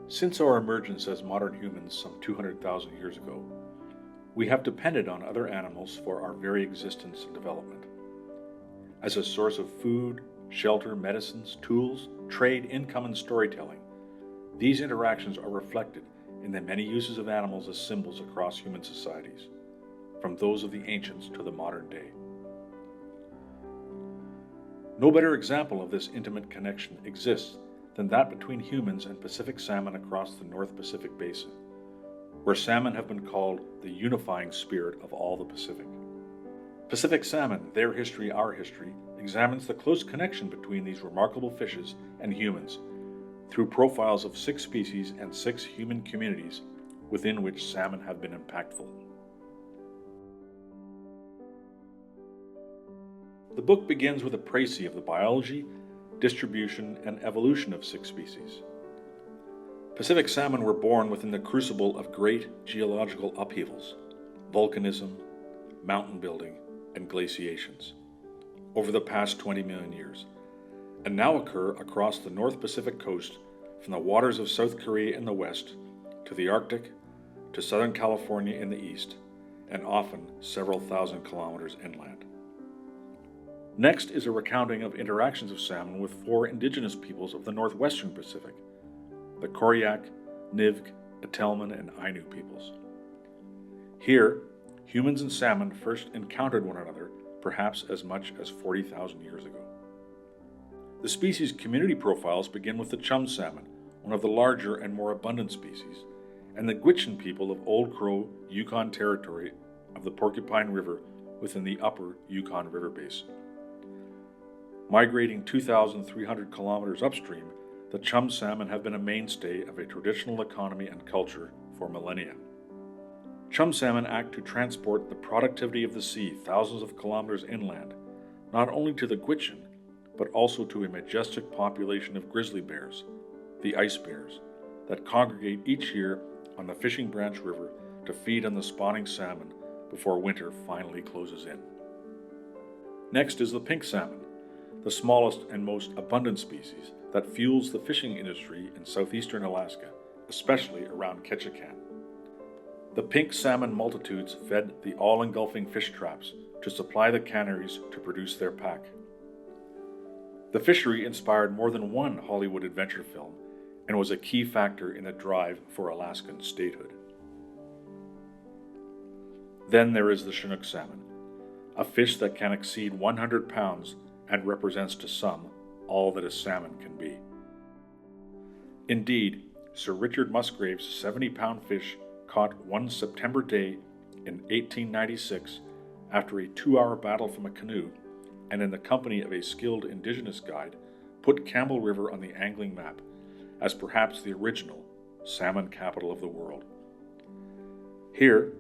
Since our emergence as modern humans some 200,000 years ago, we have depended on other animals for our very existence and development. As a source of food, shelter, medicines, tools, trade, income, and storytelling, these interactions are reflected in the many uses of animals as symbols across human societies, from those of the ancients to the modern day. No better example of this intimate connection exists than that between humans and Pacific salmon across the North Pacific Basin, where salmon have been called the unifying spirit of all the Pacific. Pacific Salmon, Their History, Our History, examines the close connection between these remarkable fishes and humans through profiles of 6 species and 6 human communities within which salmon have been impactful. The book begins with a précis of the biology, distribution, and evolution of 6 species. Pacific salmon were born within the crucible of great geological upheavals, volcanism, mountain building, and glaciations over the past 20 million years, and now occur across the North Pacific coast from the waters of South Korea in the west to the Arctic to Southern California in the east, and often several thousand kilometers inland. Next is a recounting of interactions of salmon with 4 indigenous peoples of the northwestern Pacific, the Koryak, Nivk, Atelman, and Ainu peoples. Here, humans and salmon first encountered one another perhaps as much as 40,000 years ago. The species community profiles begin with the chum salmon, one of the larger and more abundant species, and the Gwich'in people of Old Crow, Yukon territory of the Porcupine River within the upper Yukon River basin. Migrating 2,300 kilometers upstream, the chum salmon have been a mainstay of a traditional economy and culture for millennia. Chum salmon act to transport the productivity of the sea thousands of kilometers inland, not only to the Gwich'in, but also to a majestic population of grizzly bears, the ice bears, that congregate each year on the Fishing Branch River to feed on the spawning salmon before winter finally closes in. Next is the pink salmon, the smallest and most abundant species that fuels the fishing industry in southeastern Alaska, especially around Ketchikan. The pink salmon multitudes fed the all-engulfing fish traps to supply the canneries to produce their pack. The fishery inspired more than one Hollywood adventure film and was a key factor in the drive for Alaskan statehood. Then there is the Chinook salmon, a fish that can exceed 100 pounds and represents to some all that a salmon can be. Indeed, Sir Richard Musgrave's 70-pound fish caught one September day in 1896 after a 2-hour battle from a canoe and in the company of a skilled indigenous guide put Campbell River on the angling map as perhaps the original salmon capital of the world. Here,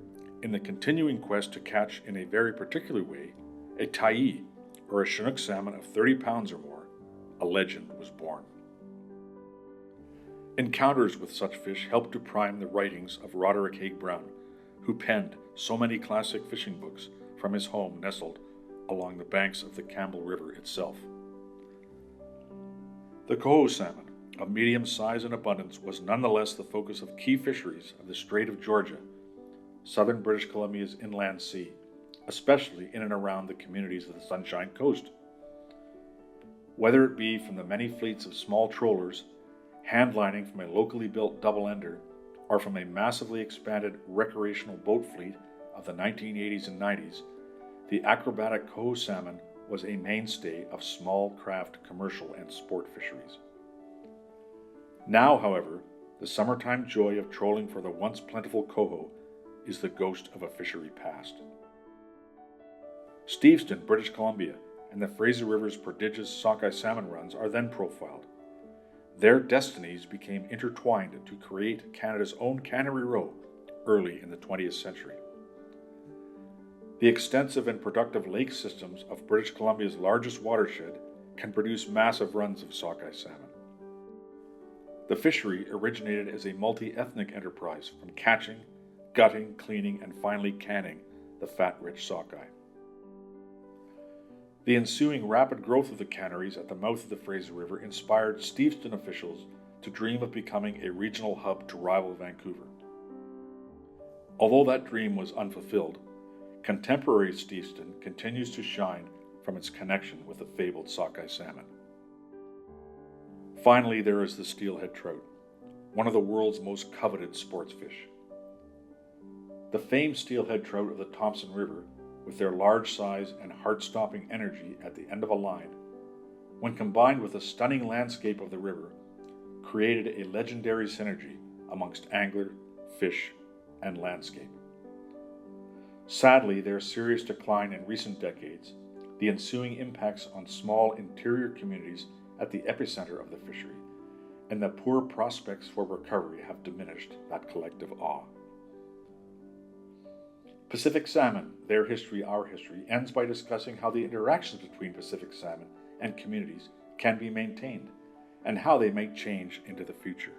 in the continuing quest to catch in a very particular way a tai, or a Chinook salmon of 30 pounds or more, a legend was born. Encounters with such fish helped to prime the writings of Roderick Haig Brown, who penned so many classic fishing books from his home nestled along the banks of the Campbell River itself. The coho salmon, of medium size and abundance, was nonetheless the focus of key fisheries of the Strait of Georgia, southern British Columbia's inland sea, especially in and around the communities of the Sunshine Coast. Whether it be from the many fleets of small trollers, handlining from a locally built double-ender, or from a massively expanded recreational boat fleet of the 1980s and 90s, the acrobatic coho salmon was a mainstay of small craft commercial and sport fisheries. Now, however, the summertime joy of trolling for the once plentiful coho is the ghost of a fishery past. Steveston, British Columbia, and the Fraser River's prodigious sockeye salmon runs are then profiled. Their destinies became intertwined to create Canada's own Cannery Row early in the 20th century. The extensive and productive lake systems of British Columbia's largest watershed can produce massive runs of sockeye salmon. The fishery originated as a multi-ethnic enterprise from catching, gutting, cleaning, and finally canning the fat-rich sockeye. The ensuing rapid growth of the canneries at the mouth of the Fraser River inspired Steveston officials to dream of becoming a regional hub to rival Vancouver. Although that dream was unfulfilled, contemporary Steveston continues to shine from its connection with the fabled sockeye salmon. Finally, there is the steelhead trout, one of the world's most coveted sports fish. The famed steelhead trout of the Thompson River, with their large size and heart-stopping energy at the end of a line, when combined with the stunning landscape of the river, created a legendary synergy amongst angler, fish, and landscape. Sadly, their serious decline in recent decades, the ensuing impacts on small interior communities at the epicenter of the fishery, and the poor prospects for recovery have diminished that collective awe. Pacific salmon, their history, our history, ends by discussing how the interactions between Pacific salmon and communities can be maintained, and how they may change into the future.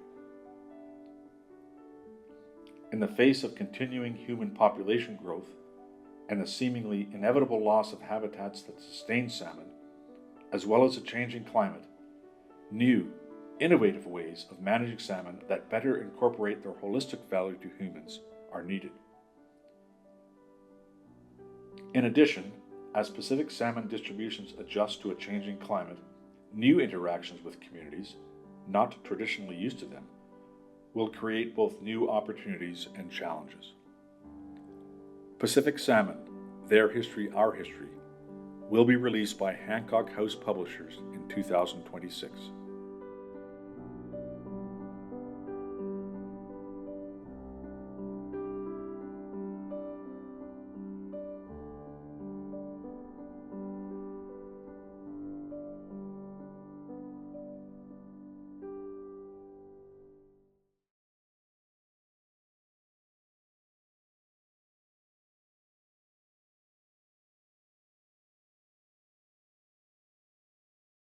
In the face of continuing human population growth and the seemingly inevitable loss of habitats that sustain salmon, as well as a changing climate, new, innovative ways of managing salmon that better incorporate their holistic value to humans are needed. In addition, as Pacific salmon distributions adjust to a changing climate, new interactions with communities, not traditionally used to them, will create both new opportunities and challenges. Pacific Salmon, Their History, Our History, will be released by Hancock House Publishers in 2026.